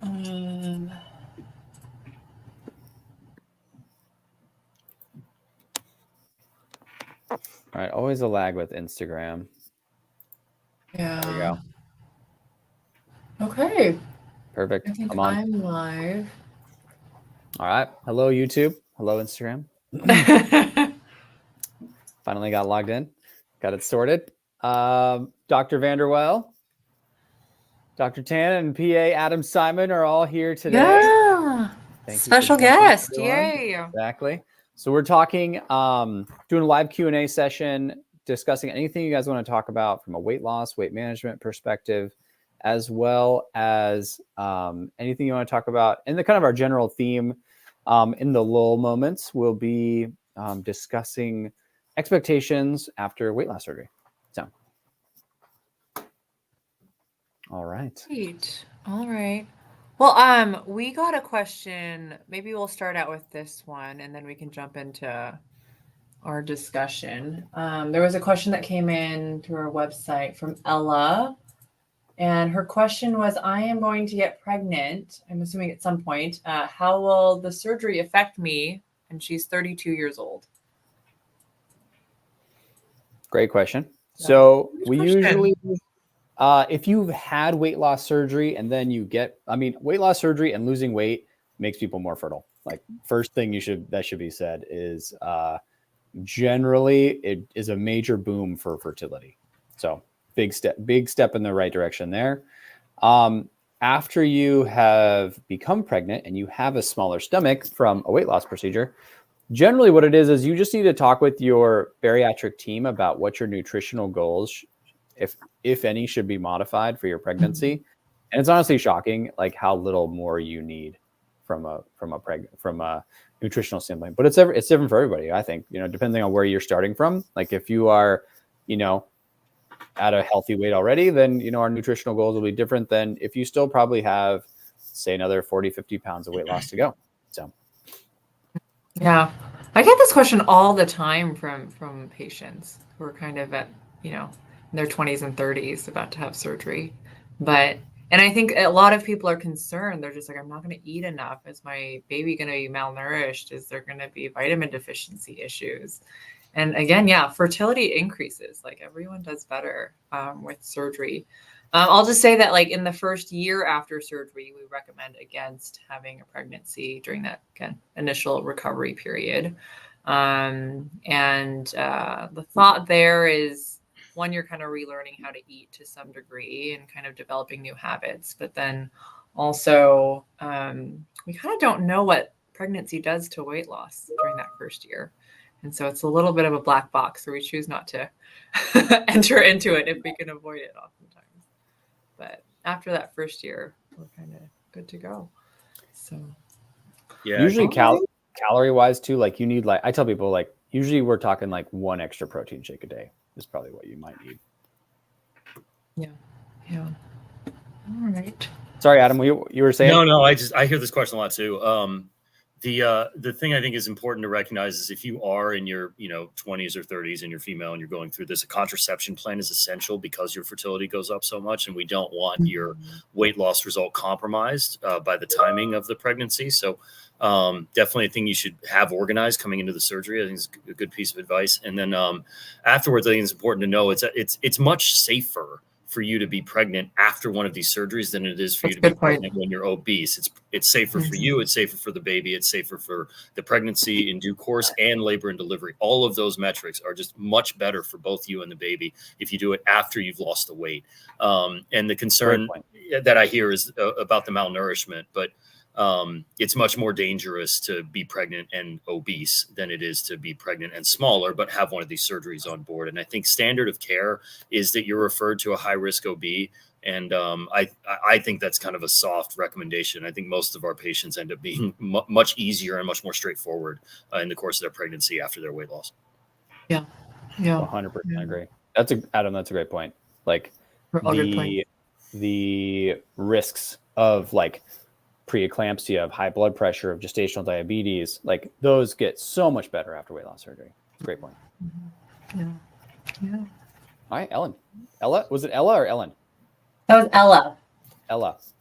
All right, always a lag with Instagram. Yeah. There we go. Okay. Perfect. I think Come on. I'm live. All right. Hello, YouTube. Hello, Instagram. Finally got logged in. Got it sorted. Dr. VanderWel, Dr. Tan, and PA Adam Simon are all here today. Yeah. Thank Special you for joining, guest. everyone. Yay. Exactly. So we're talking, doing a live Q&A session, discussing anything you guys want to talk about from a weight loss, weight management perspective, as well as anything you want to talk about. And the kind of our general theme in the lull moments will be discussing expectations after weight loss surgery. So, all right. Great. All right. Well, we got a question. Maybe we'll start out with this one and then we can jump into our discussion. There was a question that came in through our website from Ella. And her question was, I am going to get pregnant, I'm assuming at some point. How will the surgery affect me? And she's 32 years old. Great question. So we usually, if you've had weight loss surgery and then you get, weight loss surgery and losing weight makes people more fertile. Like first thing that should be said is generally it is a major boom for fertility. So big step in the right direction there. After you have become pregnant and you have a smaller stomach from a weight loss procedure, generally what it is you just need to talk with your bariatric team about what your nutritional goals, if any, should be modified for your pregnancy. Mm-hmm. And it's honestly shocking, like how little more you need from a nutritional standpoint. But it's different for everybody, I think, depending on where you're starting from. Like if you are, at a healthy weight already, then, our nutritional goals will be different than if you still probably have, say, another 40, 50 pounds of weight loss to go. So. Yeah. I get this question all the time from patients who are kind of at, in their 20s and 30s about to have surgery. And I think a lot of people are concerned. They're just like, I'm not going to eat enough. Is my baby going to be malnourished? Is there going to be vitamin deficiency issues? And again, yeah, fertility increases. Like everyone does better with surgery. I'll just say that like in the first year after surgery, we recommend against having a pregnancy during that initial recovery period. The thought there is, one, you're kind of relearning how to eat to some degree and kind of developing new habits. But then also, we kind of don't know what pregnancy does to weight loss during that first year. And so it's a little bit of a black box, so we choose not to enter into it if we can avoid it oftentimes. But after that first year, we're kind of good to go. So yeah, usually calorie-wise too, like you need, like I tell people, like usually we're talking like one extra protein shake a day is probably what you might need. Yeah. All right. Sorry, Adam, you were saying? No, I hear this question a lot too. The thing I think is important to recognize is if you are in your 20s or 30s and you're female and you're going through this, a contraception plan is essential because your fertility goes up so much, and we don't want your weight loss result compromised by the timing of the pregnancy. So definitely a thing you should have organized coming into the surgery. I think it's a good piece of advice. And then afterwards, I think it's important to know it's much safer for you to be pregnant after one of these surgeries than it is for you to be pregnant when you're obese. It's safer for you. It's safer for the baby. It's safer for the pregnancy in due course and labor and delivery. All of those metrics are just much better for both you and the baby if you do it after you've lost the weight. And the concern that I hear is about the malnourishment, but it's much more dangerous to be pregnant and obese than it is to be pregnant and smaller, but have one of these surgeries on board. And I think standard of care is that you're referred to a high risk OB. And I think that's kind of a soft recommendation. I think most of our patients end up being much easier and much more straightforward in the course of their pregnancy after their weight loss. Yeah. 100% agree. Adam, that's a great point. Like the risks of like preeclampsia, of high blood pressure, of gestational diabetes, like those get so much better after weight loss surgery. It's a great point. Yeah. All right, Ella, was it Ella or Ellen? That was Ella.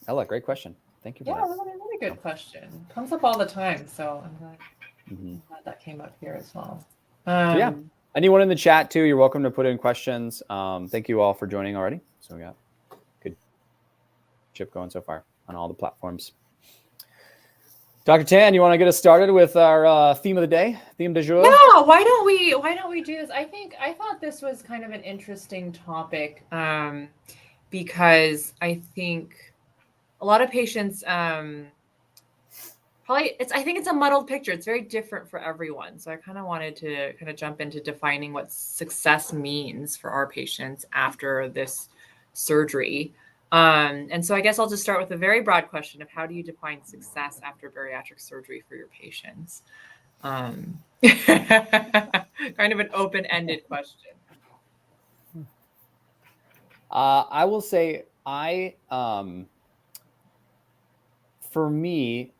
Ella, great question. Thank you for Yeah, that. really, really good question. Comes up all the time, so I'm glad, Mm-hmm. I'm glad that came up here as well. So yeah, anyone in the chat too, you're welcome to put in questions. Thank you all for joining already. So we got good chip going so far on all the platforms. Dr. Tan, you want to get us started with our theme of the day, theme du jour? Yeah, why don't we do this? I thought this was kind of an interesting topic because I think a lot of patients probably I think it's a muddled picture. It's very different for everyone. So I kind of wanted to kind of jump into defining what success means for our patients after this surgery. And so I guess I'll just start with a very broad question of how do you define success after bariatric surgery for your patients? Kind of an open-ended question. I will say for me,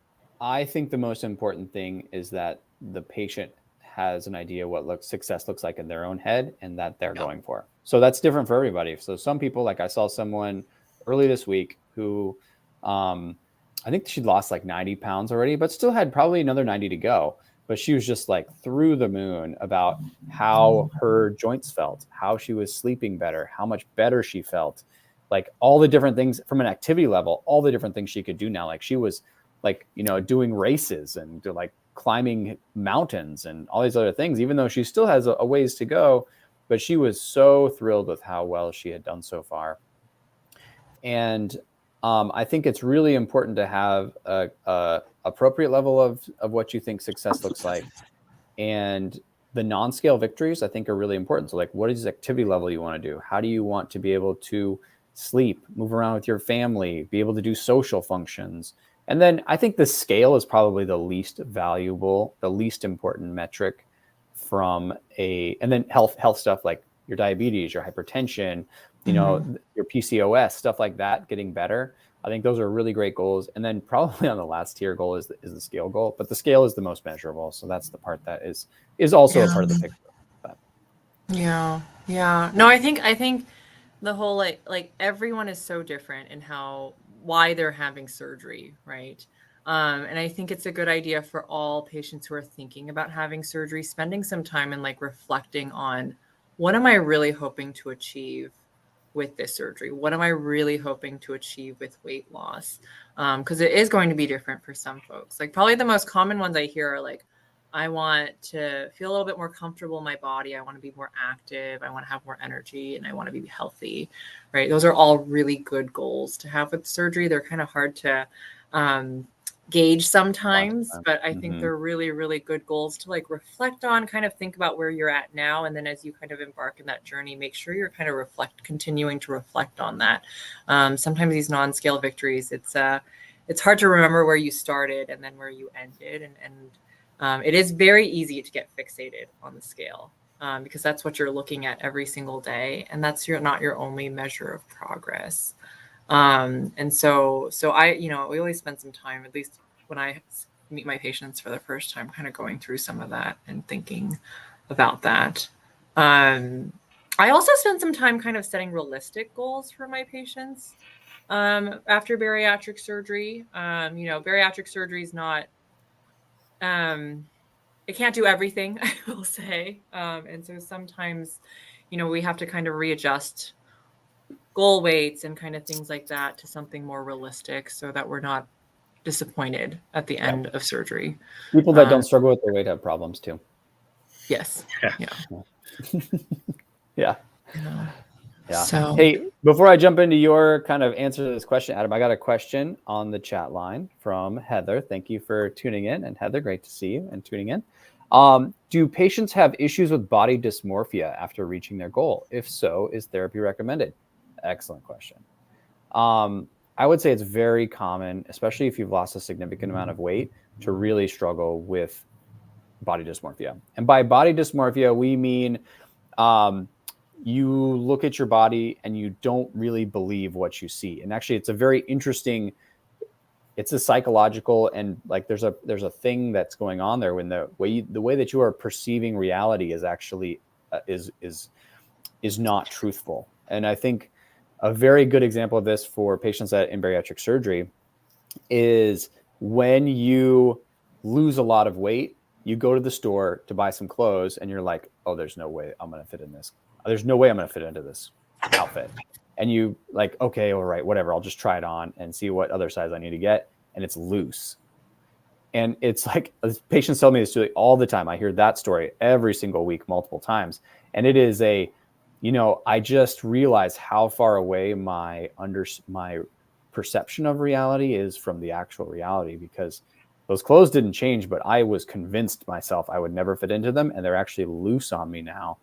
I think the most important thing is that the patient has an idea what success looks like in their own head and that they're going for. So that's different for everybody. So some people, like I saw someone early this week who I think she'd lost like 90 pounds already, but still had probably another 90 to go. But she was just like through the moon about how her joints felt, how she was sleeping better, how much better she felt, like all the different things from an activity level, all the different things she could do now. Like she was like, doing races and like climbing mountains and all these other things, even though she still has a ways to go, but she was so thrilled with how well she had done so far. And I think it's really important to have a appropriate level of what you think success looks like. And the non-scale victories, I think, are really important. So like, what is the activity level you want to do? How do you want to be able to sleep, move around with your family, be able to do social functions? And then I think the scale is probably the least valuable, the least important metric and then health stuff like your diabetes, your hypertension, your PCOS, stuff like that, getting better. I think those are really great goals. And then probably on the last tier goal is the scale goal, but the scale is the most measurable. So that's the part that is also a part of the picture. But. Yeah. No, I think the whole like everyone is so different in why they're having surgery, right? And I think it's a good idea for all patients who are thinking about having surgery, spending some time and like reflecting on what am I really hoping to achieve with this surgery? What am I really hoping to achieve with weight loss? Because it is going to be different for some folks. Like probably the most common ones I hear are like, I want to feel a little bit more comfortable in my body. I want to be more active. I want to have more energy and I want to be healthy, right? Those are all really good goals to have with surgery. They're kind of hard to gauge sometimes, but I think they're really, really good goals to like reflect on, kind of think about where you're at now. And then as you kind of embark in that journey, make sure you're kind of continuing to reflect on that. Sometimes these non-scale victories, it's hard to remember where you started and then where you ended. And it is very easy to get fixated on the scale because that's what you're looking at every single day. And that's not your only measure of progress. And so we always spend some time, at least when I meet my patients for the first time, kind of going through some of that and thinking about that. I also spend some time kind of setting realistic goals for my patients after bariatric surgery. Bariatric surgery is not, it can't do everything, I will say. And so sometimes, we have to kind of readjust goal weights and kind of things like that to something more realistic so that we're not disappointed at the end of surgery. People that don't struggle with their weight have problems too. Yes. Yeah. So, hey, before I jump into your kind of answer to this question, Adam, I got a question on the chat line from Heather. Thank you for tuning in. And Heather, great to see you and tuning in. Do patients have issues with body dysmorphia after reaching their goal? If so, is therapy recommended? Excellent question. I would say it's very common, especially if you've lost a significant amount of weight, to really struggle with body dysmorphia. And by body dysmorphia, we mean you look at your body and you don't really believe what you see. And actually, it's a very interesting, it's a psychological, and like there's a thing that's going on there when the way that you are perceiving reality is actually is not truthful. And I think a very good example of this for patients in bariatric surgery is when you lose a lot of weight, you go to the store to buy some clothes and you're like, oh, there's no way I'm going to fit in this. There's no way I'm going to fit into this outfit. And you like, okay, all right, whatever. I'll just try it on and see what other size I need to get. And it's loose. And it's like, patients tell me this all the time. I hear that story every single week, multiple times. And it is I just realized how far away my perception of reality is from the actual reality, because those clothes didn't change, but I was convinced myself I would never fit into them. And they're actually loose on me now.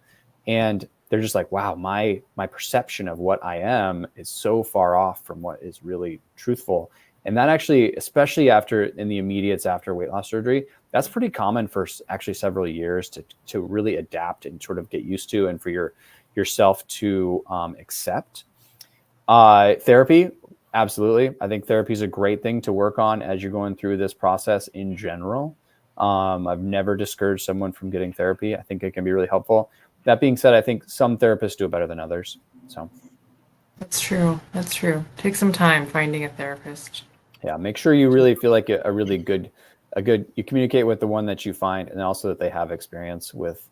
And they're just like, wow, my perception of what I am is so far off from what is really truthful. And that actually, especially in the immediates after weight loss surgery, that's pretty common for actually several years to really adapt and sort of get used to, and for yourself to accept. Therapy, absolutely. I think therapy is a great thing to work on as you're going through this process in general. I've never discouraged someone from getting therapy. I think it can be really helpful. That being said, I think some therapists do it better than others. So That's true. That's true. Take some time finding a therapist. Yeah, make sure you really feel like you communicate with the one that you find, and also that they have experience with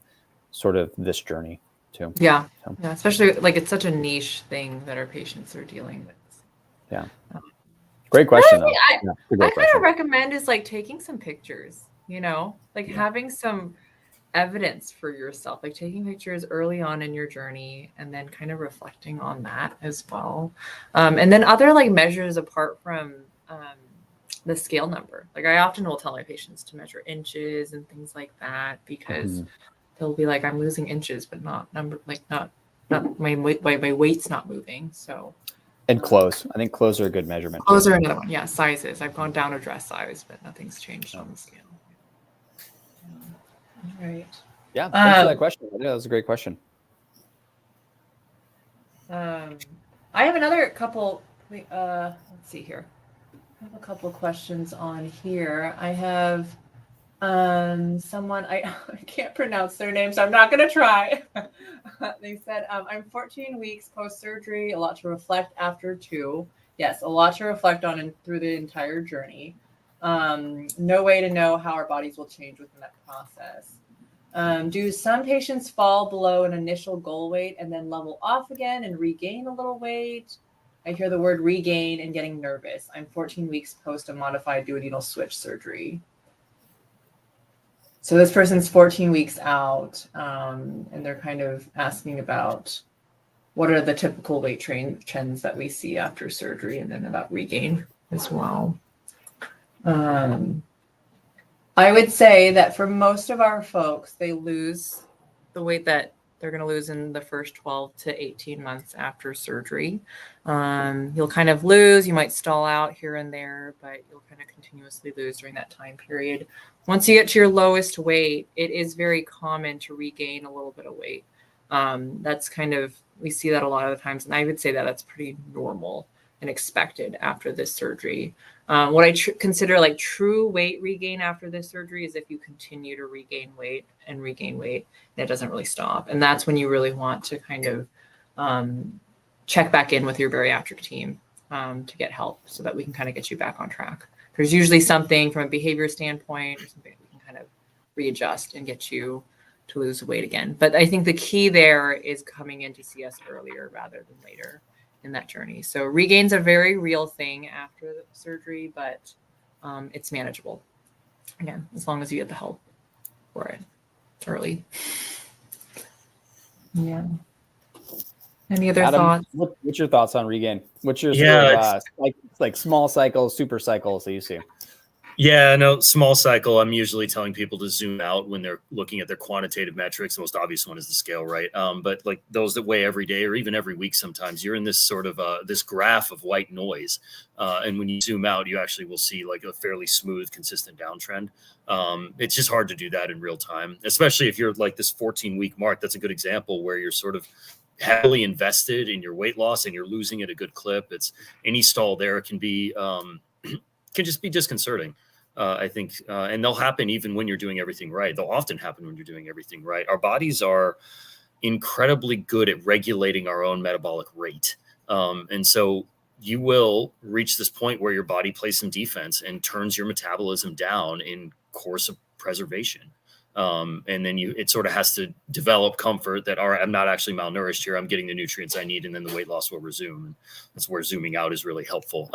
sort of this journey too. Yeah. Yeah. Especially like it's such a niche thing that our patients are dealing with. Yeah. Great question though. I kind of recommend is like taking some pictures, having some evidence for yourself, like taking pictures early on in your journey and then kind of reflecting on that as well. And then other like measures apart from the scale number. Like I often will tell my patients to measure inches and things like that, because they'll be like, I'm losing inches, but not my weight's not moving. So. And clothes. I think clothes are a good measurement. Clothes are another one. Yeah, sizes. I've gone down a dress size, but nothing's changed on the scale. All right. Yeah, thanks for that question. Yeah, that was a great question. I have another couple. Let's see here. I have a couple questions on here. I have someone, I can't pronounce their name, so I'm not going to try. They said, I'm 14 weeks post-surgery, a lot to reflect after 2. Yes, a lot to reflect on and through the entire journey. No way to know how our bodies will change within that process. Do some patients fall below an initial goal weight and then level off again and regain a little weight? I hear the word regain and getting nervous. I'm 14 weeks post a modified duodenal switch surgery. So this person's 14 weeks out, and they're kind of asking about what are the typical weight trends that we see after surgery, and then about regain as well. I would say that for most of our folks, they lose the weight that they're going to lose in the first 12 to 18 months after surgery. You'll kind of lose, you might stall out here and there, but you'll kind of continuously lose during that time period. Once you get to your lowest weight, it is very common to regain a little bit of weight. That's kind of, we see that a lot of the times, and I would say that that's pretty normal and expected after this surgery. What I consider like true weight regain after this surgery is if you continue to regain weight, and it doesn't really stop. And that's when you really want to kind of check back in with your bariatric team to get help so that we can kind of get you back on track. There's usually something from a behavior standpoint or something we can kind of readjust and get you to lose weight again. But I think the key there is coming in to see us earlier rather than later in that journey. So regain's a very real thing after the surgery, but it's manageable. Again, as long as you get the help for it early. Yeah. Any other thoughts? What's your thoughts on regain? What's your sort of, like small cycles, super cycles that you see? Yeah, no, small cycle. I'm usually telling people to zoom out when they're looking at their quantitative metrics. The most obvious one is the scale, right? But like those that weigh every day or even every week, sometimes you're in this sort of this graph of white noise. And when you zoom out, you actually will see like a fairly smooth, consistent downtrend. It's just hard to do that in real time, especially if you're like this 14-week mark. That's a good example where you're sort of heavily invested in your weight loss and you're losing at a good clip. It's any stall there can be can just be disconcerting. I think, and they'll happen even when you're doing everything right. They'll often happen when you're doing everything right. Our bodies are incredibly good at regulating our own metabolic rate. And so you will reach this point where your body plays some defense and turns your metabolism down in course of preservation. And then it sort of has to develop comfort that, all right, I'm not actually malnourished here. I'm getting the nutrients I need, and then the weight loss will resume. And that's where zooming out is really helpful.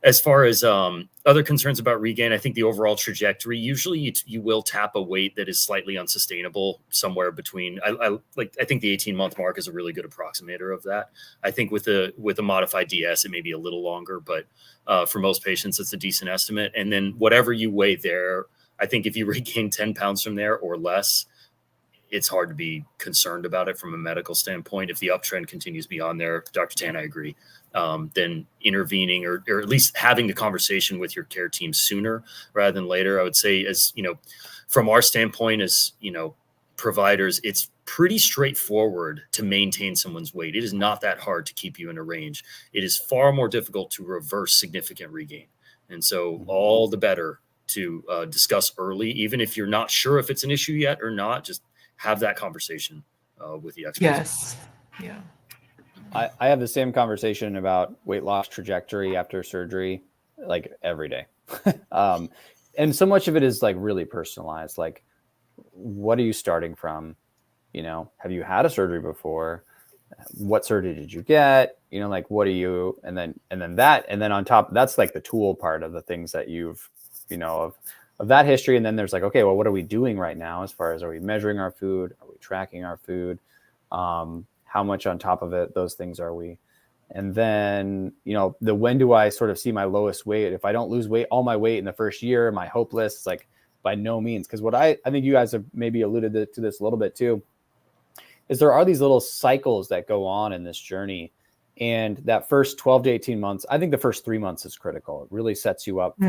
As far as other concerns about regain, I think the overall trajectory, usually you will tap a weight that is slightly unsustainable somewhere between, I think the 18-month mark is a really good approximator of that. I think with a modified DS, it may be a little longer, but for most patients, it's a decent estimate. And then whatever you weigh there, I think if you regain 10 pounds from there or less, it's hard to be concerned about it from a medical standpoint. If the uptrend continues beyond there, Dr. Tan, I agree, then intervening or at least having the conversation with your care team sooner rather than later. I would say, as you know, from our standpoint as, you know, providers, it's pretty straightforward to maintain someone's weight. It is not that hard to keep you in a range. It is far more difficult to reverse significant regain. And so all the better to discuss early, even if you're not sure if it's an issue yet or not, just have that conversation with the experts. Yes. Yeah. I have the same conversation about weight loss trajectory after surgery, like every day. And so much of it is like really personalized. Like, what are you starting from? You know, have you had a surgery before? What surgery did you get? You know, like, what are you, and then on top, that's like the tool part of the things that you've, you know, of that history. And then there's like, okay, well, what are we doing right now? As far as, are we measuring our food? Are we tracking our food? How much on top of it, those things are we? And then, you know, when do I sort of see my lowest weight? If I don't lose weight, all my weight in the first year, am I hopeless? It's like, by no means. Because what I think you guys have maybe alluded to this a little bit too, is there are these little cycles that go on in this journey. And that first 12 to 18 months, I think the first 3 months is critical. It really sets you up for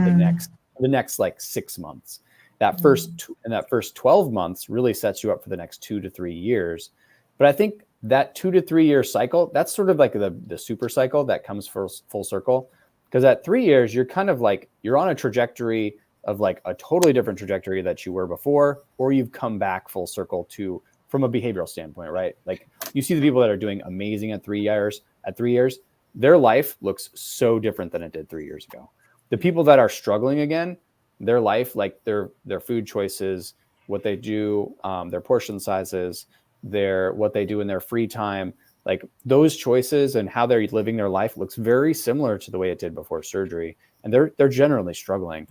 the next like 6 months. That first 12 months really sets you up for the next 2 to 3 years. But I think that 2 to 3 year cycle, that's sort of like the super cycle that comes full circle. Because at 3 years, you're kind of like, you're on a trajectory of like a totally different trajectory that you were before, or you've come back full circle to, from a behavioral standpoint, right? Like, you see the people that are doing amazing at 3 years, their life looks so different than it did 3 years ago. The people that are struggling again, their life, like their food choices, what they do, their portion sizes, what they do in their free time, like those choices and how they're living their life looks very similar to the way it did before surgery. And they're generally struggling.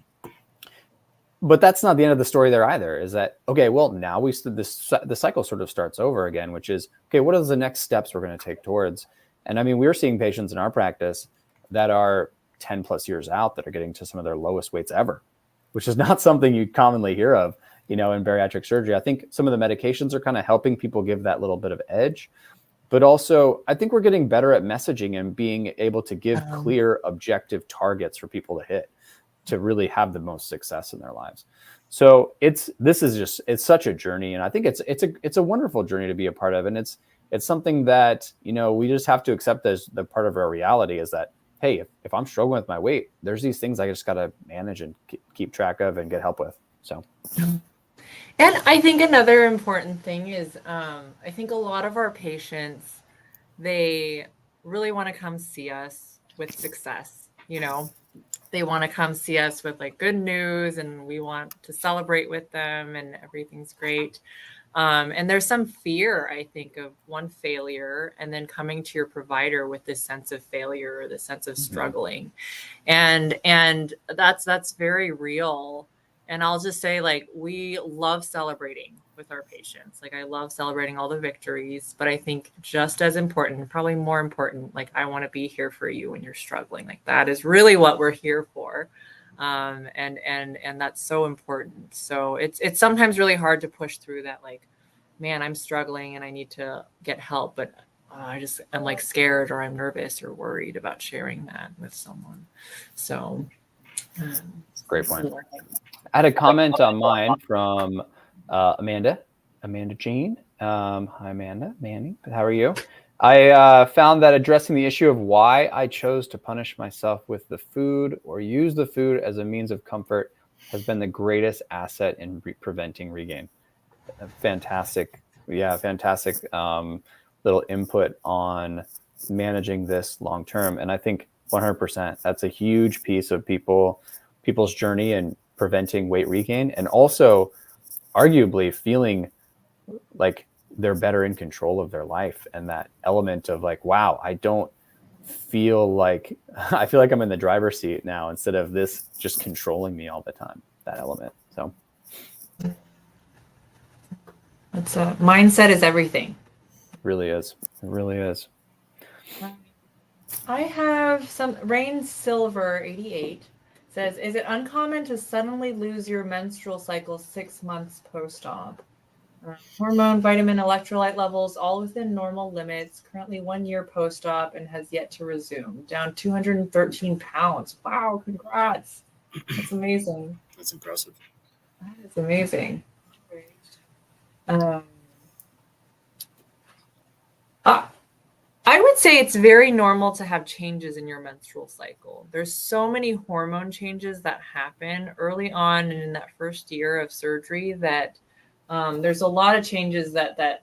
But that's not the end of the story there either, is that, okay, well, now the cycle sort of starts over again, which is, okay, what are the next steps we're going to take towards? And I mean, we're seeing patients in our practice that are 10 plus years out that are getting to some of their lowest weights ever, which is not something you commonly hear of, you know, in bariatric surgery. I think some of the medications are kind of helping people give that little bit of edge, but also I think we're getting better at messaging and being able to give clear, objective targets for people to hit to really have the most success in their lives. So it's such a journey. And I think it's a wonderful journey to be a part of. And it's something that, you know, we just have to accept as the part of our reality, is that, hey, if I'm struggling with my weight, there's these things I just got to manage and keep track of and get help with. So. And I think another important thing is, I think a lot of our patients, they really want to come see us with success. You know, they want to come see us with like good news, and we want to celebrate with them and everything's great. And there's some fear, I think, of one failure and then coming to your provider with this sense of failure or the sense of struggling. And that's very real. And I'll just say, like, we love celebrating with our patients. Like, I love celebrating all the victories, but I think just as important, probably more important, like, I want to be here for you when you're struggling. Like, that is really what we're here for. And that's so important. So it's sometimes really hard to push through that, like, man, I'm struggling and I need to get help, but I'm like scared, or I'm nervous or worried about sharing that with someone. So great point. I had a comment on mine from Amanda Jane. Hi, Amanda. Manny, how are you? I found that addressing the issue of why I chose to punish myself with the food or use the food as a means of comfort has been the greatest asset in preventing regain. Fantastic. Yeah, fantastic little input on managing this long term. And I think 100% that's a huge piece of people's journey and preventing weight regain, and also arguably feeling like they're better in control of their life, and that element of like, wow, I don't feel like I feel like I'm in the driver's seat now instead of this just controlling me all the time, that element. So it's mindset is everything. it really is. It really is. I have some Rain Silver 88 says, is it uncommon to suddenly lose your menstrual cycle 6 months post-op? Hormone, vitamin, electrolyte levels, all within normal limits. Currently 1 year post-op and has yet to resume. Down 213 pounds. Wow, congrats. That's amazing. That's impressive. That is amazing. I would say it's very normal to have changes in your menstrual cycle. There's so many hormone changes that happen early on and in that first year of surgery that there's a lot of changes that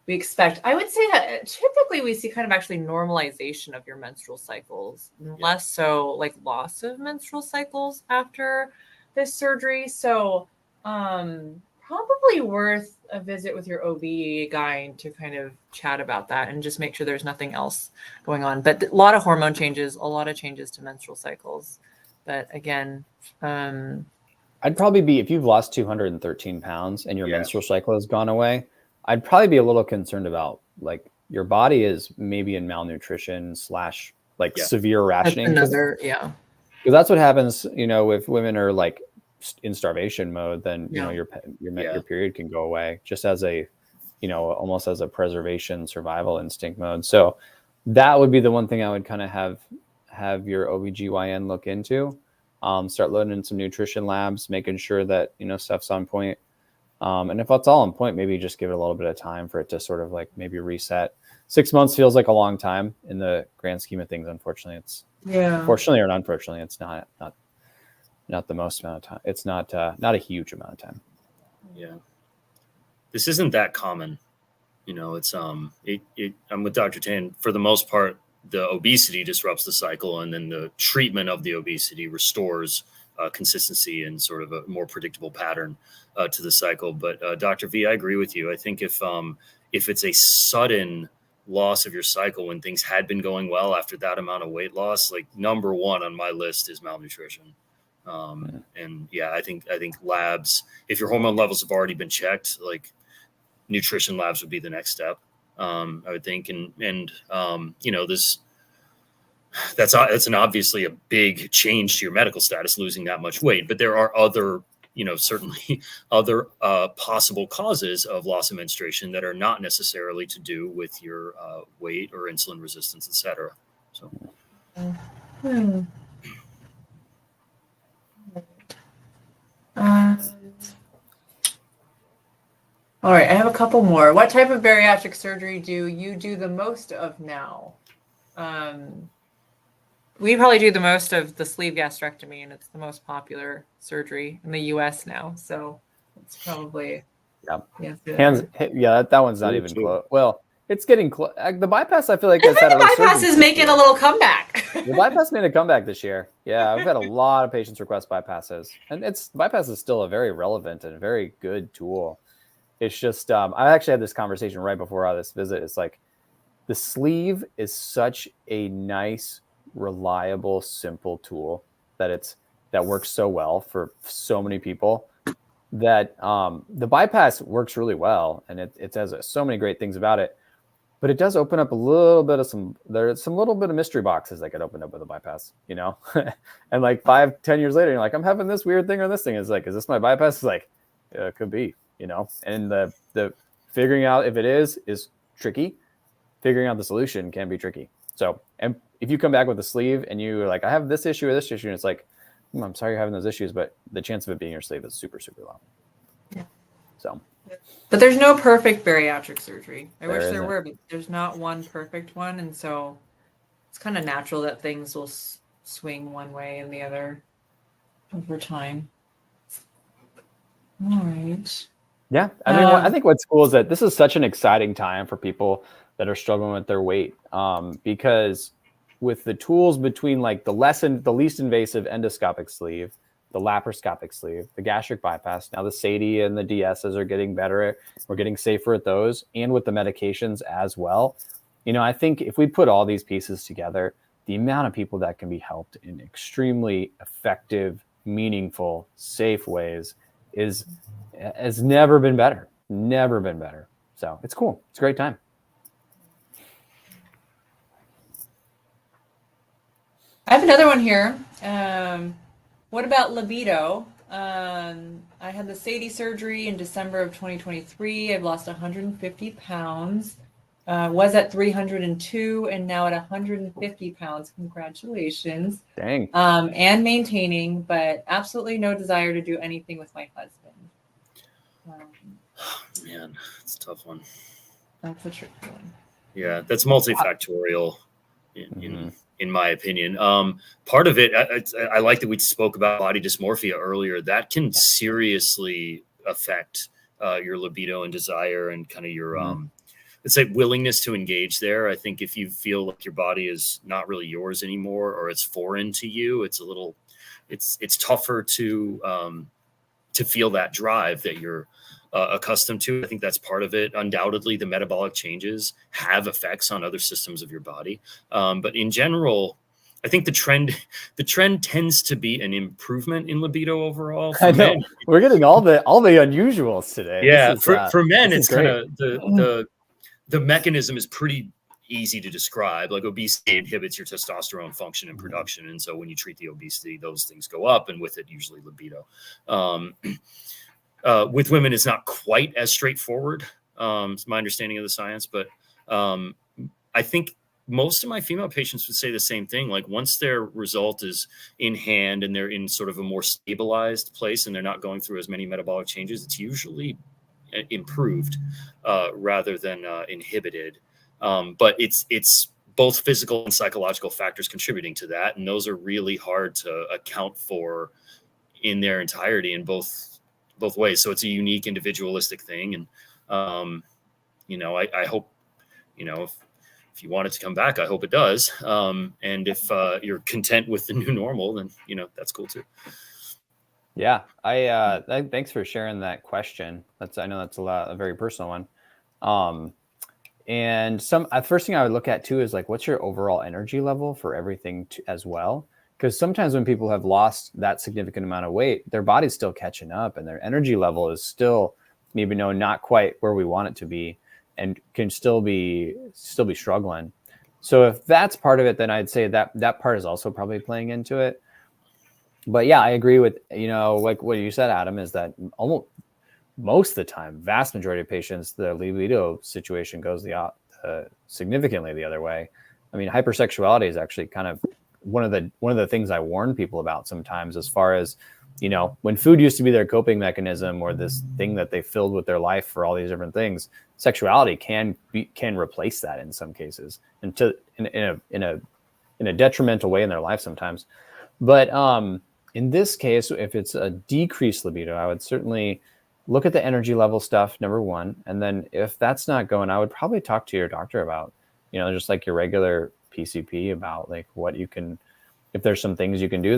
we expect. I would say that typically we see kind of actually normalization of your menstrual cycles, less so like loss of menstrual cycles after this surgery. So probably worth a visit with your OB guy to kind of chat about that and just make sure there's nothing else going on. But a lot of hormone changes, a lot of changes to menstrual cycles. But again, I'd probably be, if you've lost 213 pounds and your menstrual cycle has gone away, I'd probably be a little concerned about like your body is maybe in malnutrition / like severe rationing. Because that's what happens, you know, if women are like in starvation mode, then you know your period can go away just as a, you know, almost as a preservation survival instinct mode. So that would be the one thing I would kind of have your OBGYN look into. Start loading in some nutrition labs, making sure that, you know, stuff's on point. And if that's all on point, maybe just give it a little bit of time for it to sort of like maybe reset. 6 months feels like a long time in the grand scheme of things. Unfortunately, fortunately or unfortunately, it's not the most amount of time. It's not a huge amount of time. Yeah. This isn't that common. You know, it's I'm with Dr. Tan. For the most part, the obesity disrupts the cycle, and then the treatment of the obesity restores consistency and sort of a more predictable pattern to the cycle. But Dr. V, I agree with you. I think if it's a sudden loss of your cycle when things had been going well after that amount of weight loss, like number one on my list is malnutrition. And I think labs, if your hormone levels have already been checked, like nutrition labs would be the next step. I would think, and you know, that's an obviously a big change to your medical status, losing that much weight, but there are other, you know, certainly other possible causes of loss of menstruation that are not necessarily to do with your weight or insulin resistance, etc. So. All right, I have a couple more. What type of bariatric surgery do you do the most of now? We probably do the most of the sleeve gastrectomy, and it's the most popular surgery in the US now. So it's probably that one's not even close. Well, it's getting close. The bypass, I feel like it's had a bypass is making a little comeback. The bypass made a comeback this year. Yeah, I've had a lot of patients request bypasses, and bypass is still a very relevant and very good tool. It's just I actually had this conversation right before this visit. It's like the sleeve is such a nice, reliable, simple tool that works so well for so many people that the bypass works really well, and it has so many great things about it. But it does open up a little bit of there's some little bit of mystery boxes that get opened up with a bypass, you know? And like 5-10 years later, you're like, I'm having this weird thing or this thing. It's like, is this my bypass? It's like, it could be, you know? And the figuring out if it is tricky. Figuring out the solution can be tricky. So, and if you come back with a sleeve and you're like, I have this issue or this issue, and it's like, I'm sorry you're having those issues, but the chance of it being your sleeve is super, super low. Yeah. So. But there's no perfect bariatric surgery. I wish there were, but there's not one perfect one. And so it's kind of natural that things will swing one way and the other over time. All right. Yeah. I mean, I think what's cool is that this is such an exciting time for people that are struggling with their weight, because with the tools between like the least invasive endoscopic sleeve, the laparoscopic sleeve, the gastric bypass, now the SADI and the DSs are getting better. We're getting safer at those, and with the medications as well. You know, I think if we put all these pieces together, the amount of people that can be helped in extremely effective, meaningful, safe ways has never been better. Never been better. So it's cool. It's a great time. I have another one here. What about libido? I had the SADI surgery in December of 2023. I've lost 150 pounds. Was at 302 and now at 150 pounds. Congratulations. Dang. And maintaining, but absolutely no desire to do anything with my husband. Man, it's a tough one. That's a tricky one. Yeah, that's multifactorial in my opinion. Part of it, I like that we spoke about body dysmorphia earlier. That can seriously affect your libido and desire and kind of your, let's say, willingness to engage there. I think if you feel like your body is not really yours anymore, or it's foreign to you, it's tougher to feel that drive that you're accustomed to. I think that's part of it. Undoubtedly, the metabolic changes have effects on other systems of your body. But in general, I think the trend tends to be an improvement in libido overall. I know. Men, we're getting all the unusuals today. Yeah, for men, it's kind of the mechanism is pretty easy to describe. Like obesity inhibits your testosterone function and production, and so when you treat the obesity, those things go up, and with it, usually libido. With women, it's not quite as straightforward. It's my understanding of the science, but I think most of my female patients would say the same thing. Like once their result is in hand and they're in sort of a more stabilized place and they're not going through as many metabolic changes, it's usually improved rather than inhibited. But it's both physical and psychological factors contributing to that, and those are really hard to account for in their entirety in both ways. So it's a unique individualistic thing. And, I hope, if you want it to come back, I hope it does. And if you're content with the new normal, then, that's cool too. Yeah. Thanks for sharing that question. I know that's a very personal one. And first thing I would look at too is like, what's your overall energy level for everything as well? Because sometimes when people have lost that significant amount of weight, their body's still catching up and their energy level is still maybe not quite where we want it to be, and can still be struggling. So if that's part of it, then I'd say that part is also probably playing into it. But yeah, I agree with, like what you said, Adam, is that almost most of the time, vast majority of patients, the libido situation goes significantly the other way. I mean, hypersexuality is actually kind of one of the things I warn people about sometimes, as far as, when food used to be their coping mechanism or this thing that they filled with their life for all these different things, sexuality can replace that in some cases, and in a detrimental way in their life sometimes. But in this case, if it's a decreased libido, I would certainly look at the energy level stuff, number one. And then if that's not going, I would probably talk to your doctor about, just like your regular PCP, about like what you can, if there's some things you can do.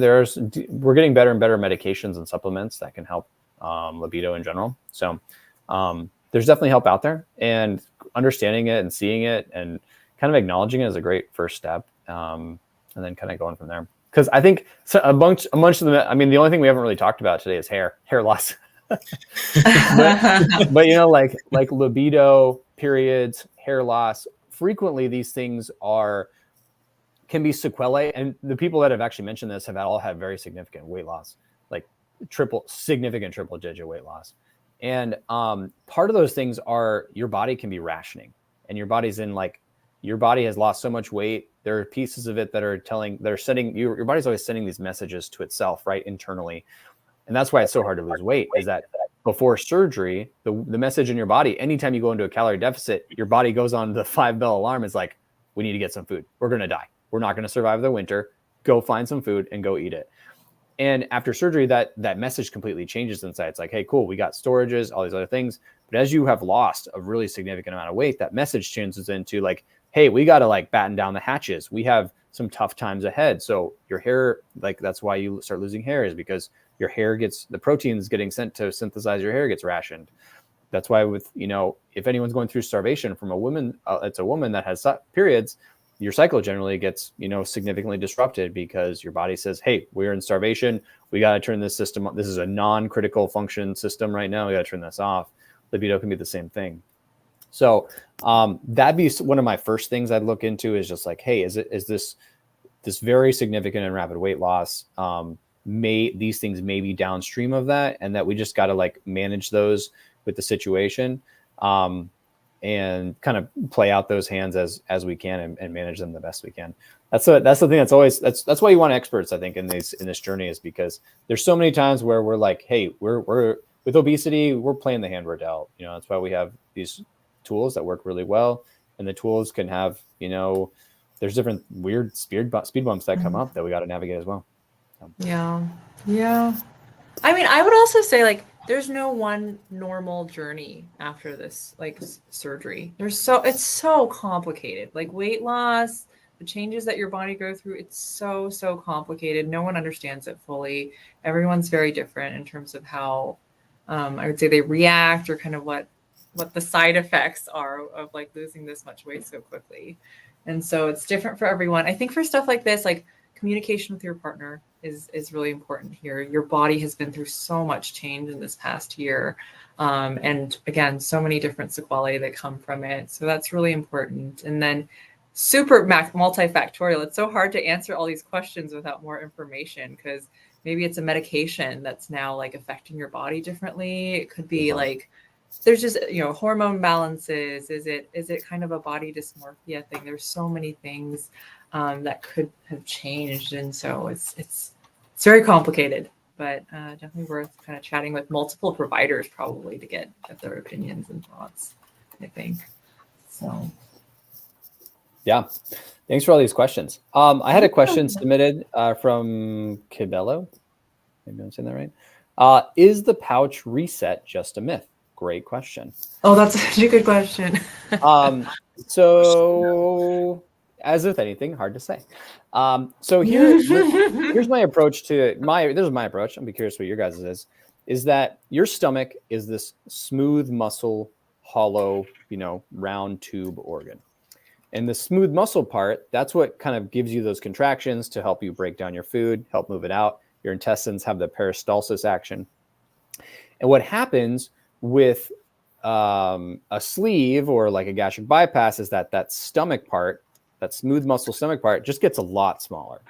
We're getting better and better medications and supplements that can help libido in general. So there's definitely help out there, and understanding it and seeing it and kind of acknowledging it is a great first step. And then kind of going from there. Because I think a bunch of them, I mean, the only thing we haven't really talked about today is hair loss. but like libido, periods, hair loss, frequently these things can be sequelae, and the people that have actually mentioned this have all had very significant weight loss, like significant triple digit weight loss. And part of those things are your body can be rationing, and your body has lost so much weight. There are pieces of it that are sending your body's always sending these messages to itself, right, internally. And that's why it's so hard to lose weight, is that before surgery, the message in your body, anytime you go into a calorie deficit, your body goes on the 5-bell alarm. It's like, we need to get some food. We're going to die. We're not going to survive the winter. Go find some food and go eat it. And after surgery, that message completely changes inside. It's like, hey, cool, we got storages, all these other things. But as you have lost a really significant amount of weight, that message changes into like, hey, we got to like batten down the hatches. We have some tough times ahead. So your hair, like that's why you start losing hair, is because your hair gets, the proteins getting sent to synthesize your hair gets rationed. That's why with, if anyone's going through starvation from a woman, it's a woman that has periods, your cycle generally gets, significantly disrupted because your body says, hey, we're in starvation. We got to turn this system on. This is a non-critical function system right now. We got to turn this off. Libido can be the same thing. So that'd be one of my first things I'd look into, is just like, hey, is this very significant and rapid weight loss? These things may be downstream of that, and that we just got to like manage those with the situation, and kind of play out those hands as we can, and manage them the best we can. That's the thing that's always, that's why you want experts, I think, in this journey, is because there's so many times where we're like, hey, we're with obesity, we're playing the hand we're dealt. That's why we have these tools that work really well, and the tools can have, there's different weird speed bumps that come up that we got to navigate as well. Yeah. I mean, I would also say, like, there's no one normal journey after this, like, surgery. It's so complicated. Like, weight loss, the changes that your body go through, it's so complicated. No one understands it fully. Everyone's very different in terms of how, I would say, they react, or kind of what the side effects are of like losing this much weight so quickly. And so it's different for everyone. I think for stuff like this, like, communication with your partner is really important here. Your body has been through so much change in this past year. And again, so many different sequelae that come from it. So that's really important. And then super multifactorial. It's so hard to answer all these questions without more information, because maybe it's a medication that's now like affecting your body differently. It could be like, there's just, hormone balances. Is it kind of a body dysmorphia thing? There's so many things that could have changed. And so it's very complicated, but definitely worth kind of chatting with multiple providers probably to get their opinions and thoughts, I think. So. Yeah. Thanks for all these questions. I had a question submitted from Kibello. Maybe I'm saying that right. Is the pouch reset just a myth? Great question. Oh, that's such a good question. So as with anything, hard to say. So here's my approach to this is my approach. I'd be curious what your guys is that your stomach is this smooth muscle, hollow, round tube organ. And the smooth muscle part, that's what kind of gives you those contractions to help you break down your food, help move it out. Your intestines have the peristalsis action. And what happens with a sleeve or like a gastric bypass is that stomach part, that smooth muscle stomach part, just gets a lot smaller.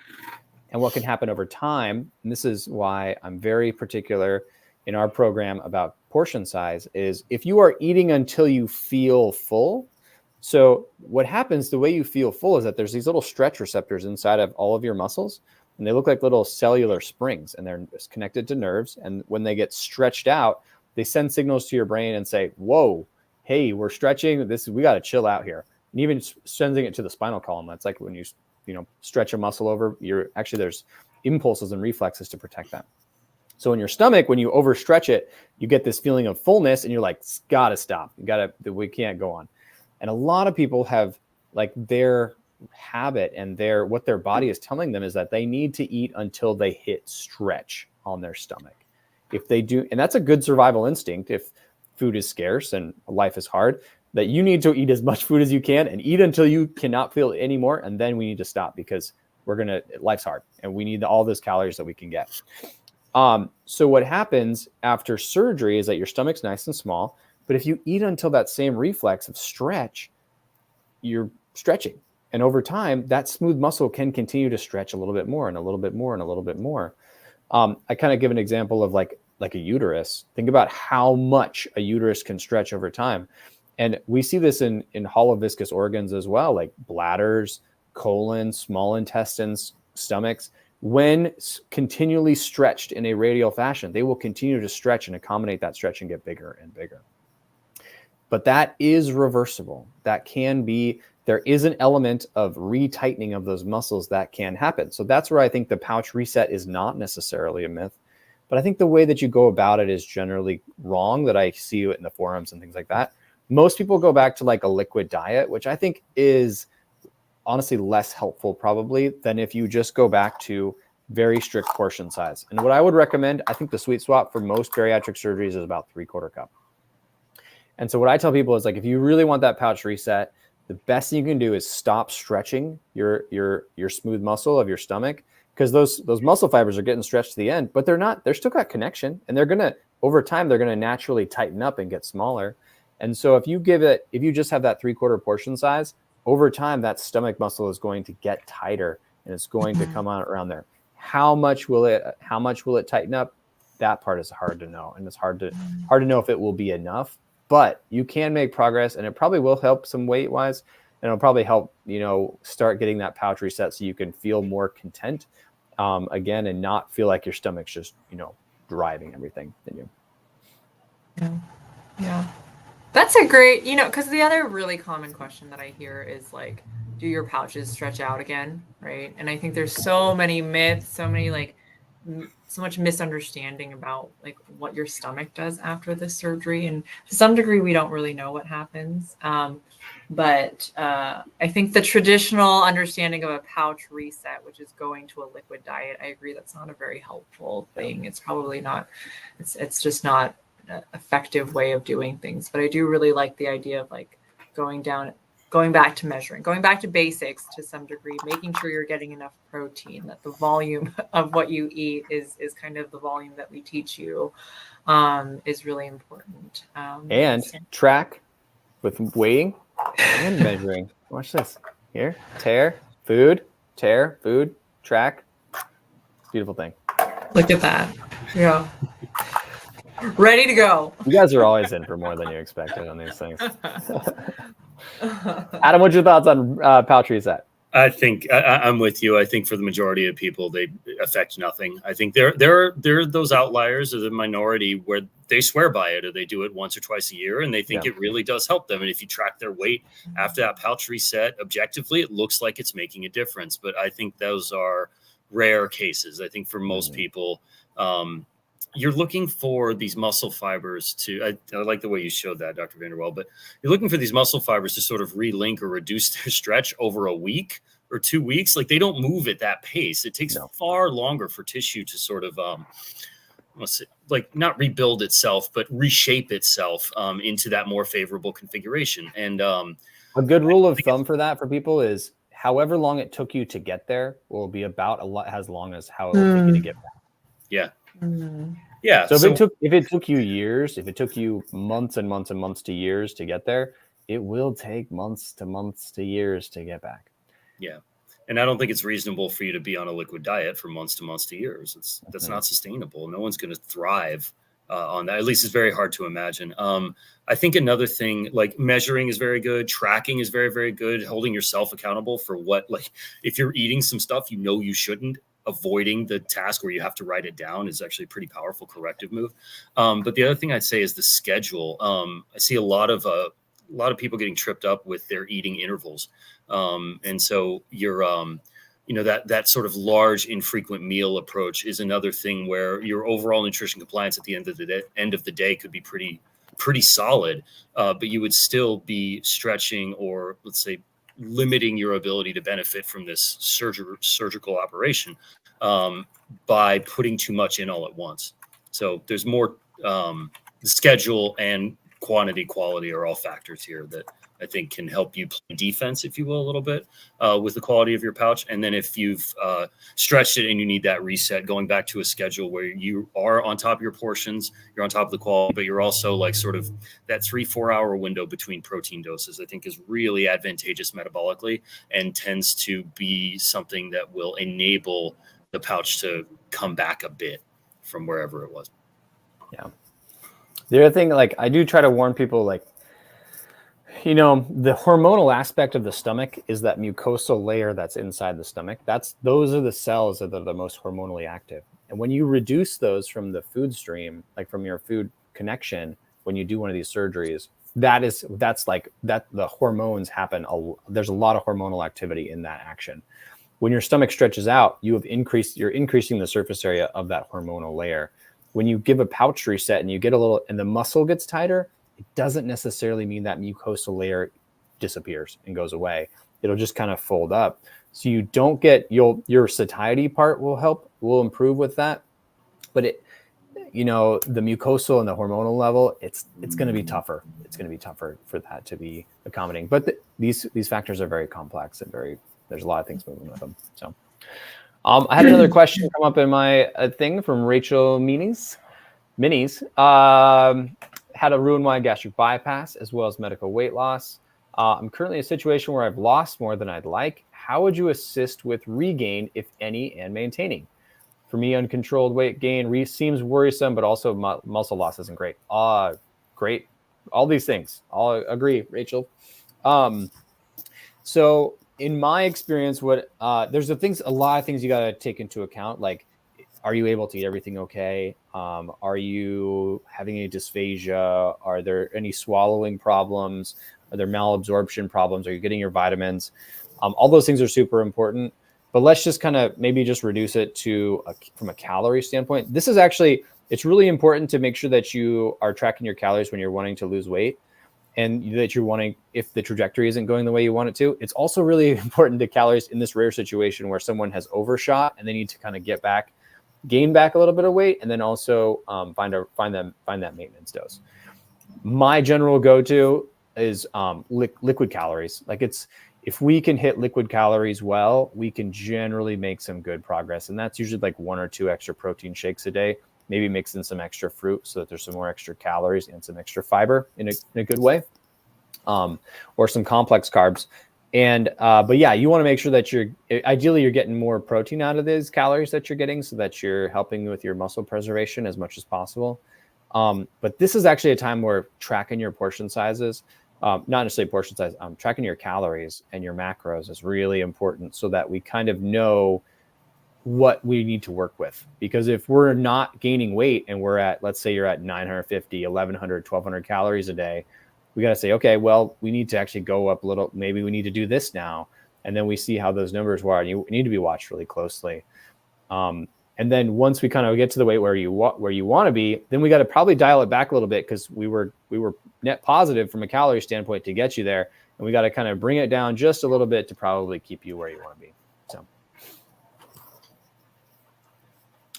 And what can happen over time, and this is why I'm very particular in our program about portion size, is if you are eating until you feel full. So what happens, the way you feel full is that there's these little stretch receptors inside of all of your muscles, and they look like little cellular springs, and they're connected to nerves. And when they get stretched out, they send signals to your brain and say, whoa, hey, we're stretching. We got to chill out here. And even sending it to the spinal column. That's like when you stretch a muscle over, there's impulses and reflexes to protect that. So in your stomach, when you overstretch it, you get this feeling of fullness, and you're like, gotta stop. We can't go on. And a lot of people have like their habit and what their body is telling them is that they need to eat until they hit stretch on their stomach. If they do, and that's a good survival instinct if food is scarce and life is hard, that you need to eat as much food as you can and eat until you cannot feel it anymore. And then we need to stop because life's hard and we need all those calories that we can get. So what happens after surgery is that your stomach's nice and small, but if you eat until that same reflex of stretch, you're stretching. And over time, that smooth muscle can continue to stretch a little bit more and a little bit more and a little bit more. I kind of give an example of like a uterus. Think about how much a uterus can stretch over time. And we see this in hollow viscous organs as well, like bladders, colon, small intestines, stomachs. When continually stretched in a radial fashion, they will continue to stretch and accommodate that stretch and get bigger and bigger. But that is reversible. That can be there is an element of retightening of those muscles that can happen. So that's where I think the pouch reset is not necessarily a myth, but I think the way that you go about it is generally wrong, that I see it in the forums and things like that. Most people go back to like a liquid diet, which I think is honestly less helpful probably than if you just go back to very strict portion size. And what I would recommend, I think the sweet spot for most bariatric surgeries is about 3/4 cup. And so what I tell people is like, if you really want that pouch reset, the best thing you can do is stop stretching your smooth muscle of your stomach, because those muscle fibers are getting stretched to the end, but they're still got connection, and over time, they're going to naturally tighten up and get smaller. And so if you just have that 3/4 portion size, over time, that stomach muscle is going to get tighter and it's going to come out around there. How much will it tighten up? That part is hard to know. And it's hard to know if it will be enough, but you can make progress, and it probably will help some weight wise. And it'll probably help, start getting that pouch reset so you can feel more content again, and not feel like your stomach's just, driving everything in you. Yeah. That's a great, because the other really common question that I hear is like, do your pouches stretch out again? Right. And I think there's so many myths, so much misunderstanding about like what your stomach does after the surgery. And to some degree, we don't really know what happens. But I think the traditional understanding of a pouch reset, which is going to a liquid diet, I agree that's not a very helpful thing. It's probably not, it's just not an effective way of doing things. But I do really like the idea of like going back to measuring, going back to basics to some degree, making sure you're getting enough protein, that the volume of what you eat is kind of the volume that we teach you, is really important. And track with weighing and measuring. Watch this. Here, tear, food, track. Beautiful thing. Look at that. Yeah. Ready to go. You guys are always in for more than you expected on these things. Adam, what's your thoughts on pouch reset? I think I'm with you. I think for the majority of people, they affect nothing. I think there are those outliers, or the minority, where they swear by it, or they do it once or twice a year, and they think it really does help them. And if you track their weight after that pouch reset, objectively, it looks like it's making a difference. But I think those are rare cases. I think for most people, you're looking for these muscle fibers to, I like the way you showed that, Dr. VanderWel, but you're looking for these muscle fibers to sort of relink or reduce their stretch over a week or 2 weeks. Like, they don't move at that pace. It takes far longer for tissue to sort of, not rebuild itself, but reshape itself into that more favorable configuration. And a good rule of thumb for that for people is however long it took you to get there will be about as long as how it will take you to get back. Yeah. Yeah. So if it took you years, if it took you months and months and months to years to get there, it will take months to years to get back. Yeah. And I don't think it's reasonable for you to be on a liquid diet for months to years. That's not sustainable. No one's going to thrive on that. At least it's very hard to imagine. I think another thing, like measuring is very good. Tracking is very, very good. Holding yourself accountable for what, like if you're eating some stuff, you shouldn't, avoiding the task where you have to write it down is actually a pretty powerful corrective move. But the other thing I'd say is the schedule. I see a lot of people getting tripped up with their eating intervals. And so you're, that sort of large, infrequent meal approach is another thing where your overall nutrition compliance at the end of the day could be pretty solid, but you would still be stretching, or let's say limiting your ability to benefit from this surgical operation by putting too much in all at once. So there's more, the schedule and quality are all factors here that I think can help you play defense, if you will, a little bit with the quality of your pouch. And then if you've stretched it and you need that reset, going back to a schedule where you are on top of your portions, you're on top of the quality, but you're also like sort of that 3-4 hour window between protein doses, I think is really advantageous metabolically and tends to be something that will enable the pouch to come back a bit from wherever it was. Yeah. The other thing, like I do try to warn people, like, the hormonal aspect of the stomach is that mucosal layer that's inside the stomach. Those are the cells that are the most hormonally active. And when you reduce those from the food stream, like from your food connection, when you do one of these surgeries, that's like that the hormones happen. There's a lot of hormonal activity in that action. When your stomach stretches out, you're increasing the surface area of that hormonal layer. When you give a pouch reset and you get and the muscle gets tighter, it doesn't necessarily mean that mucosal layer disappears and goes away. It'll just kind of fold up. So you don't get your satiety part will improve with that. But the mucosal and the hormonal level, it's going to be tougher. It's going to be tougher for that to be accommodating. But these factors are very complex and there's a lot of things moving with them. So I had another question come up in my thing from Rachel Minis. Had a Roux-en-Y gastric bypass as well as medical weight loss. I'm currently in a situation where I've lost more than I'd like. How would you assist with regain, if any, and maintaining? For me, uncontrolled weight gain seems worrisome, but also muscle loss isn't great. Great. All these things. I'll agree, Rachel. So in my experience, there's a lot of things you got to take into account. Like, are you able to eat everything okay? Are you having any dysphagia? Are there any swallowing problems? Are there malabsorption problems? Are you getting your vitamins? All those things are super important. But let's just kind of maybe just reduce it to from a calorie standpoint. It's really important to make sure that you are tracking your calories when you're wanting to lose weight, and that you're wanting, if the trajectory isn't going the way you want it to. It's also really important to calories in this rare situation where someone has overshot and they need to kind of gain back a little bit of weight, and then also find that maintenance dose. My general go-to is liquid calories. Like, if we can hit liquid calories well, we can generally make some good progress. And that's usually like 1 or 2 extra protein shakes a day, maybe mix in some extra fruit so that there's some more extra calories and some extra fiber in a good way, or some complex carbs. But yeah, you want to make sure that ideally you're getting more protein out of these calories that you're getting, so that you're helping with your muscle preservation as much as possible. But this is actually a time where tracking your portion sizes, not necessarily portion size, tracking your calories and your macros is really important, so that we kind of know what we need to work with. Because if we're not gaining weight and let's say you're at 950, 1100, 1200 calories a day, we got to say, okay, well, we need to actually go up a little. Maybe we need to do this now. And then we see how those numbers were. And you need to be watched really closely. And then once we kind of get to the weight where you want to be, then we got to probably dial it back a little bit, because we were net positive from a calorie standpoint to get you there. And we got to kind of bring it down just a little bit to probably keep you where you want to be. So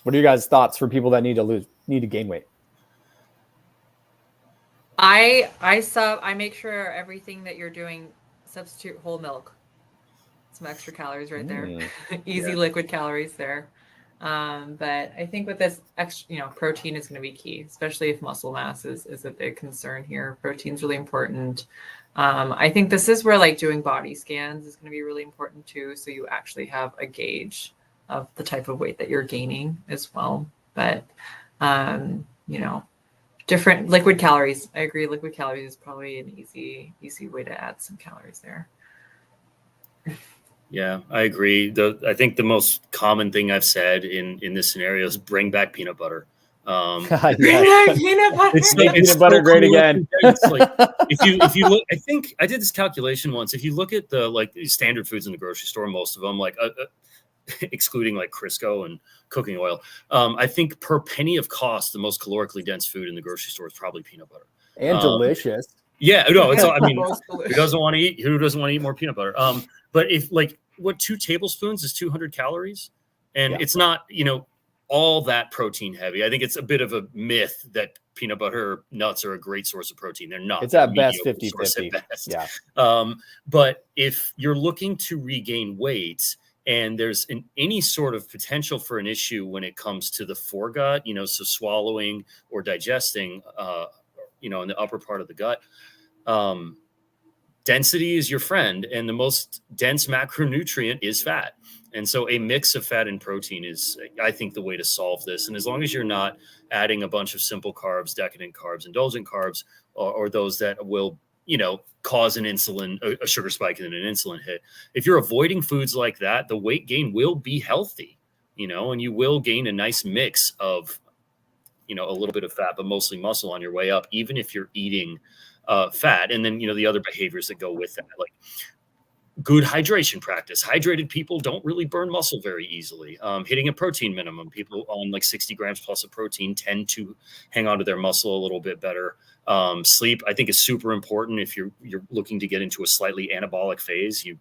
what are your guys' thoughts for people that need to gain weight? I make sure everything that you're doing, substitute whole milk. Some extra calories right there. Easy liquid calories there. But I think with this extra, protein is going to be key, especially if muscle mass is a big concern here. Protein's really important. I think this is where like doing body scans is going to be really important too. So you actually have a gauge of the type of weight that you're gaining as well. But, different liquid calories. I agree. Liquid calories is probably an easy way to add some calories there. Yeah, I agree. I think the most common thing I've said in this scenario is bring back peanut butter. Bring back peanut butter. It's like, peanut butter so great cool. again. It's like, if you look, I think I did this calculation once. If you look at the standard foods in the grocery store, most of them, excluding like Crisco and cooking oil, I think per penny of cost, the most calorically dense food in the grocery store is probably peanut butter. And delicious. Yeah, no, it's all, I mean, who doesn't want to eat more peanut butter? But if 2 tablespoons is 200 calories, and it's not, all that protein heavy. I think it's a bit of a myth that peanut butter nuts are a great source of protein. They're not. It's at best 50-50. Yeah. But if you're looking to regain weight, and there's any sort of potential for an issue when it comes to the foregut, so swallowing or digesting, in the upper part of the gut, density is your friend, and the most dense macronutrient is fat. And so a mix of fat and protein is, I think, the way to solve this. And as long as you're not adding a bunch of simple carbs, decadent carbs, indulgent carbs, or those that will, cause a sugar spike and an insulin hit. If you're avoiding foods like that, the weight gain will be healthy, and you will gain a nice mix of, a little bit of fat, but mostly muscle on your way up, even if you're eating fat. And then, the other behaviors that go with that, like good hydration practice. Hydrated people don't really burn muscle very easily. Hitting a protein minimum, people on like 60 grams plus of protein tend to hang on to their muscle a little bit better. Sleep, I think, is super important. If you're looking to get into a slightly anabolic phase, your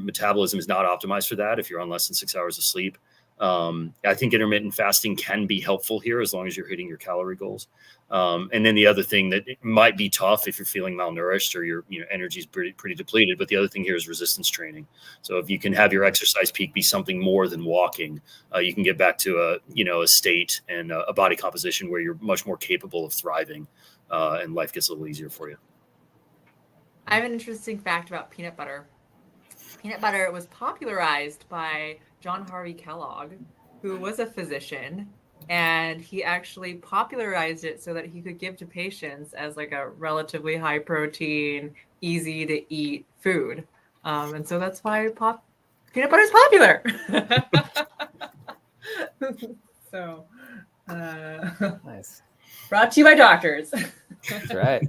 metabolism is not optimized for that if you're on less than 6 hours of sleep. I think intermittent fasting can be helpful here as long as you're hitting your calorie goals. And then the other thing that it might be tough if you're feeling malnourished or your energy is pretty depleted. But the other thing here is resistance training. So if you can have your exercise peak be something more than walking, you can get back to a state and a body composition where you're much more capable of thriving, and life gets a little easier for you. I have an interesting fact about peanut butter. Peanut butter was popularized by John Harvey Kellogg, who was a physician, and he actually popularized it so that he could give to patients as like a relatively high protein, easy to eat food. And so that's why peanut butter is popular. So, Nice. Brought to you by doctors. That's right.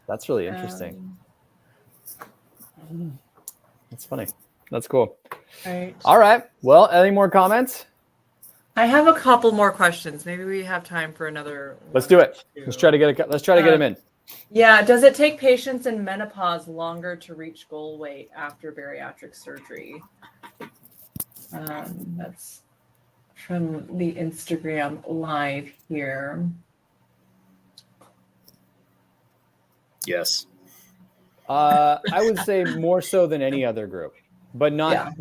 That's really interesting. That's funny. That's cool. Right. All right. Well, any more comments? I have a couple more questions. Maybe we have time for another. Let's do it. Let's try to get them in. Yeah. Does it take patients in menopause longer to reach goal weight after bariatric surgery? That's from the Instagram live here. Yes. I would say more so than any other group, but not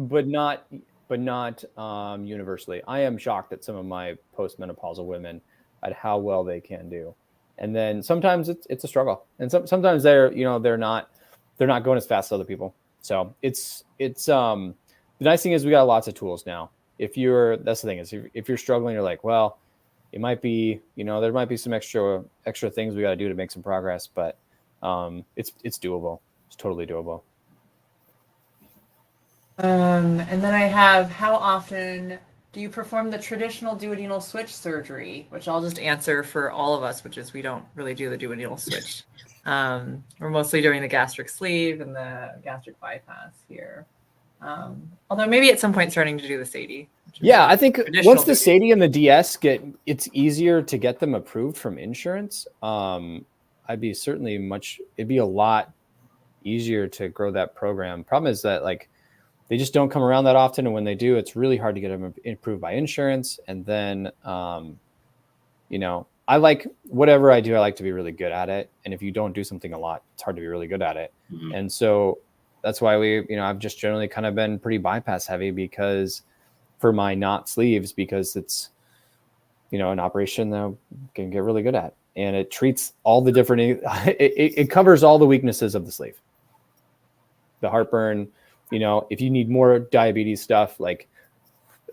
universally. I am shocked at some of my postmenopausal women at how well they can do, and then sometimes it's a struggle, and sometimes they're not going as fast as other people. So it's the nice thing is we got lots of tools now. That's the thing is if you're struggling, you're like, well, it might be there might be some extra things we got to do to make some progress, but it's doable. It's totally doable. And then I have, how often do you perform the traditional duodenal switch surgery? Which I'll just answer for all of us, which is we don't really do the duodenal switch. We're mostly doing the gastric sleeve and the gastric bypass here. Although maybe at some point starting to do the SADI. Yeah, I think once the SADI and the DS it's easier to get them approved from insurance. It'd be a lot easier to grow that program. Problem is that they just don't come around that often. And when they do, it's really hard to get them approved by insurance. And then, I like whatever I do, I like to be really good at it. And if you don't do something a lot, it's hard to be really good at it. Mm-hmm. And so that's why I've just generally kind of been pretty bypass heavy because for my not sleeves, because it's, an operation that I can get really good at. And it treats all the different, it covers all the weaknesses of the sleeve. The heartburn, if you need more diabetes stuff, like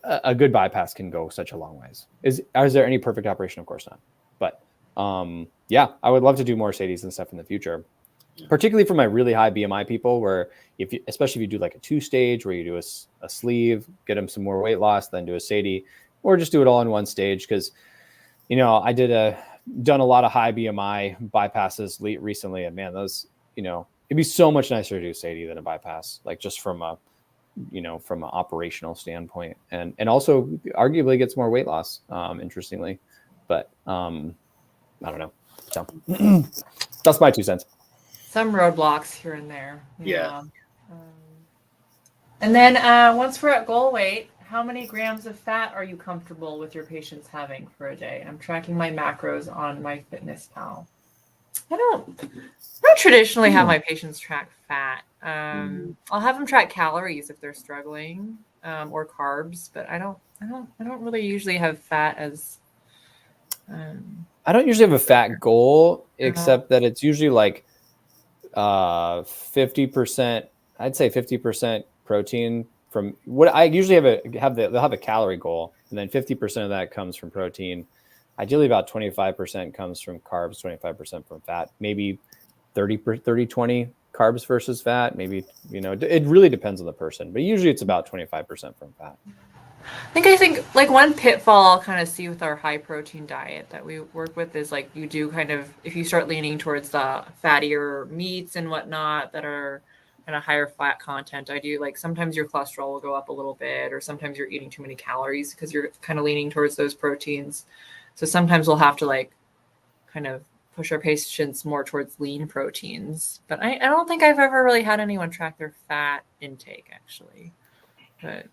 a good bypass can go such a long ways. Is there any perfect operation? Of course not. But I would love to do more SADIs and stuff in the future, particularly for my really high BMI people where especially if you do like a 2-stage where you do a sleeve, get them some more weight loss, then do a SADI, or just do it all in one stage. Cause I done a lot of high BMI bypasses recently, and man, those, it'd be so much nicer to do SADI than a bypass, like just from an operational standpoint, and also arguably gets more weight loss, interestingly, but I don't know. So that's my 2 cents. Some roadblocks here and there. Yeah. And then once we're at goal weight, how many grams of fat are you comfortable with your patients having for a day? I'm tracking my macros on MyFitnessPal. I don't traditionally have my patients track fat. I'll have them track calories if they're struggling, or carbs, but I don't really usually have fat as. I don't usually have a fat goal, except that it's usually like 50%. I'd say 50% protein. From what I usually they'll have a calorie goal, and then 50% of that comes from protein. Ideally, about 25% comes from carbs, 25% from fat, maybe 30-20 carbs versus fat. Maybe, it really depends on the person, but usually it's about 25% from fat. I think like one pitfall I'll kind of see with our high protein diet that we work with is like you do kind of, if you start leaning towards the fattier meats and whatnot that are kind of higher fat content, I do like sometimes your cholesterol will go up a little bit, or sometimes you're eating too many calories because you're kind of leaning towards those proteins. So sometimes we'll have to like kind of push our patients more towards lean proteins. But I don't think I've ever really had anyone track their fat intake actually. But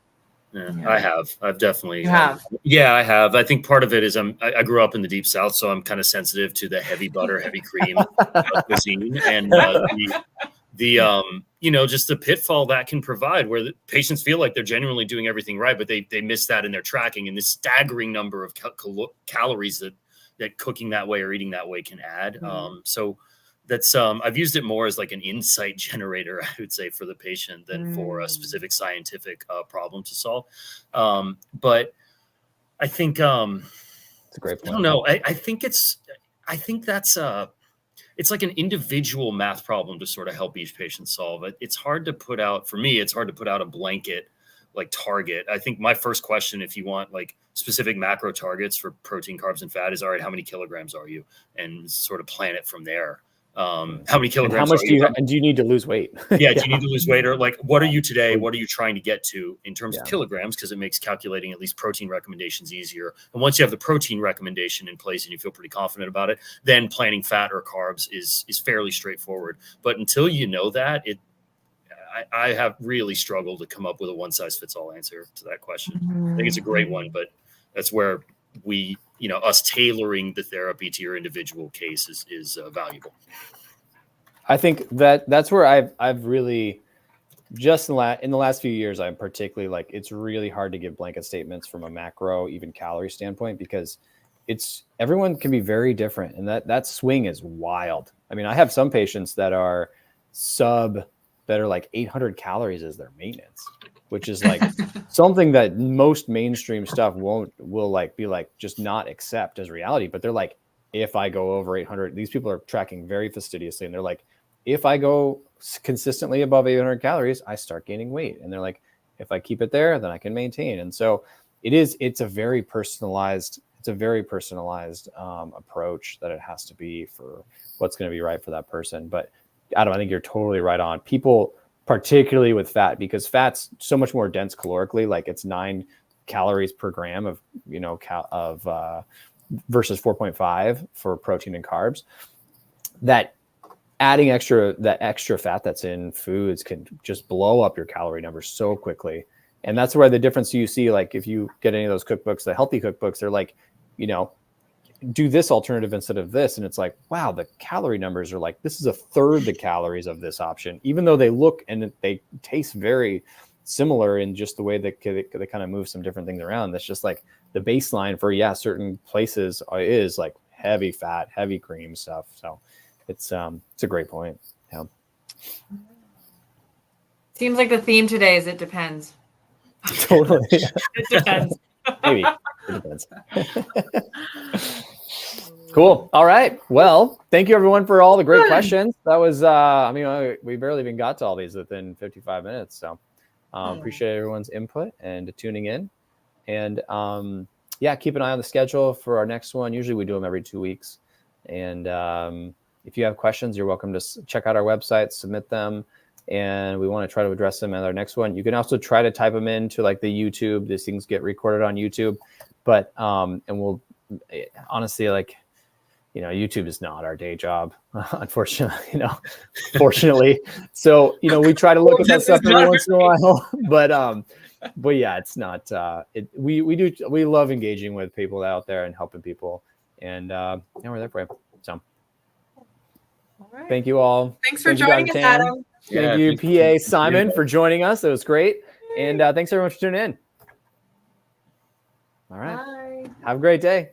yeah, yeah. I've definitely, You have. yeah, I have. I think part of it is I grew up in the deep South, so I'm kind of sensitive to the heavy butter, heavy cream cuisine, and you know, just the pitfall that can provide where the patients feel like they're genuinely doing everything right, but they miss that in their tracking, and this staggering number of calories that cooking that way or eating that way can add. So that's I've used it more as like an insight generator, I would say, for the patient than for a specific scientific problem to solve. But I think It's a great point. I don't know. I think that's it's like an individual math problem to sort of help each patient solve it. It's hard to put out, for me, it's hard to put out a blanket like target. I think my first question, if you want like specific macro targets for protein, carbs, and fat, is all right, how many kilograms are you? And sort of plan it from there. How many kilograms? And how much do you and do you need to lose weight? Yeah, do you need to lose weight, or like what are you today? What are you trying to get to in terms of kilograms? Because it makes calculating at least protein recommendations easier. And once you have the protein recommendation in place and you feel pretty confident about it, then planning fat or carbs is fairly straightforward. But until you know that, I have really struggled to come up with a one size fits all answer to that question. I think it's a great one, but that's where we, you know, us tailoring the therapy to your individual case is valuable. I think that's where I've really just in the last few years, I'm particularly like, it's really hard to give blanket statements from a macro, even calorie standpoint, because everyone can be very different. And that swing is wild. I mean, I have some patients that are like 800 calories as their maintenance, which is like something that most mainstream stuff will like be like, just not accept as reality. But they're like, if I go over 800, these people are tracking very fastidiously. And they're like, if I go consistently above 800 calories, I start gaining weight. And they're like, if I keep it there, then I can maintain. And so it's a very personalized approach that it has to be for what's going to be right for that person. But Adam, I think you're totally right on. People, particularly with fat, because fat's so much more dense calorically, like it's 9 calories per gram of, you know, versus 4.5 for protein and carbs, that adding that extra fat that's in foods can just blow up your calorie numbers so quickly. And that's where the difference you see, like if you get any of those cookbooks, the healthy cookbooks, they're like, you know, do this alternative instead of this. And it's like, wow, the calorie numbers are like, this is a third the calories of this option, even though they look and they taste very similar in just the way that they kind of move some different things around. That's just like the baseline for, certain places is like heavy fat, heavy cream stuff. So it's a great point. Yeah. Seems like the theme today is it depends. Totally. It depends. Maybe. It depends. Cool. All right. Well, thank you everyone for all the great questions. That was, we barely even got to all these within 55 minutes. So appreciate everyone's input and tuning in. And keep an eye on the schedule for our next one. Usually we do them every 2 weeks. And if you have questions, you're welcome to check out our website, submit them. And we want to try to address them at our next one. You can also try to type them into like the YouTube. These things get recorded on YouTube, but and we'll honestly, like, you know, YouTube is not our day job, unfortunately. Fortunately. So we try to look at that stuff every once in a while, but yeah, it's not. We love engaging with people out there and helping people, and we're there for you. So. All right. Thank you all. Thanks for joining us, Adam. Thank you, PA Simon, for joining us. It was great. And thanks everyone for tuning in. All right. Bye. Have a great day.